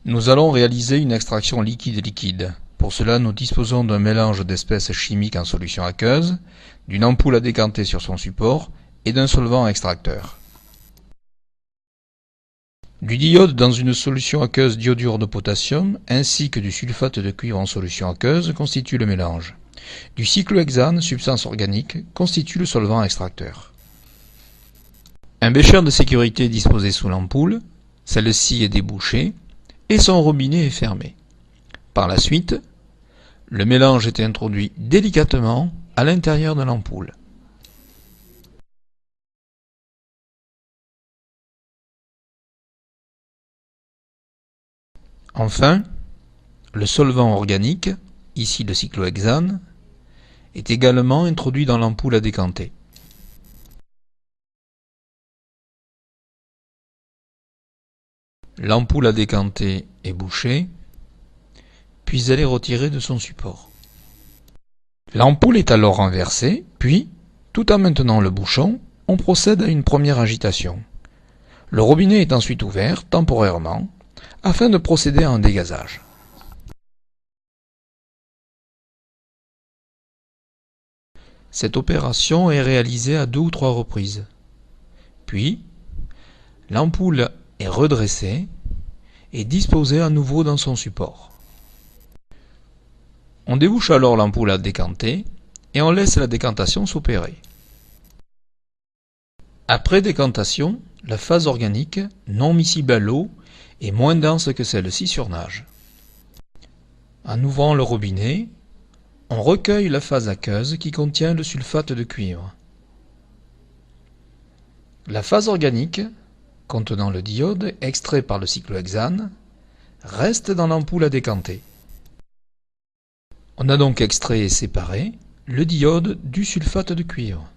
Nous allons réaliser une extraction liquide-liquide. Pour cela, nous disposons d'un mélange d'espèces chimiques en solution aqueuse, d'une ampoule à décanter sur son support et d'un solvant extracteur. Du diode dans une solution aqueuse d'iodure de potassium ainsi que du sulfate de cuivre en solution aqueuse constituent le mélange. Du cyclohexane, substance organique, constitue le solvant extracteur. Un bécher de sécurité est disposé sous l'ampoule, celle-ci est débouchée et son robinet est fermé. Par la suite, le mélange est introduit délicatement à l'intérieur de l'ampoule. Enfin, le solvant organique, ici le cyclohexane, est également introduit dans l'ampoule à décanter. L'ampoule à décanter est bouchée, puis elle est retirée de son support. L'ampoule est alors renversée, puis, tout en maintenant le bouchon, on procède à une première agitation. Le robinet est ensuite ouvert, temporairement, afin de procéder à un dégazage. Cette opération est réalisée à 2 ou 3 reprises. Puis, l'ampoule est redressée et disposée à nouveau dans son support. On débouche alors l'ampoule à décanter et on laisse la décantation s'opérer. Après décantation, la phase organique, non miscible à l'eau, est moins dense que celle-ci sur nage. En ouvrant le robinet, on recueille la phase aqueuse qui contient le sulfate de cuivre. La phase organique, contenant le diode extrait par le cyclohexane, reste dans l'ampoule à décanter. On a donc extrait et séparé le diode du sulfate de cuivre.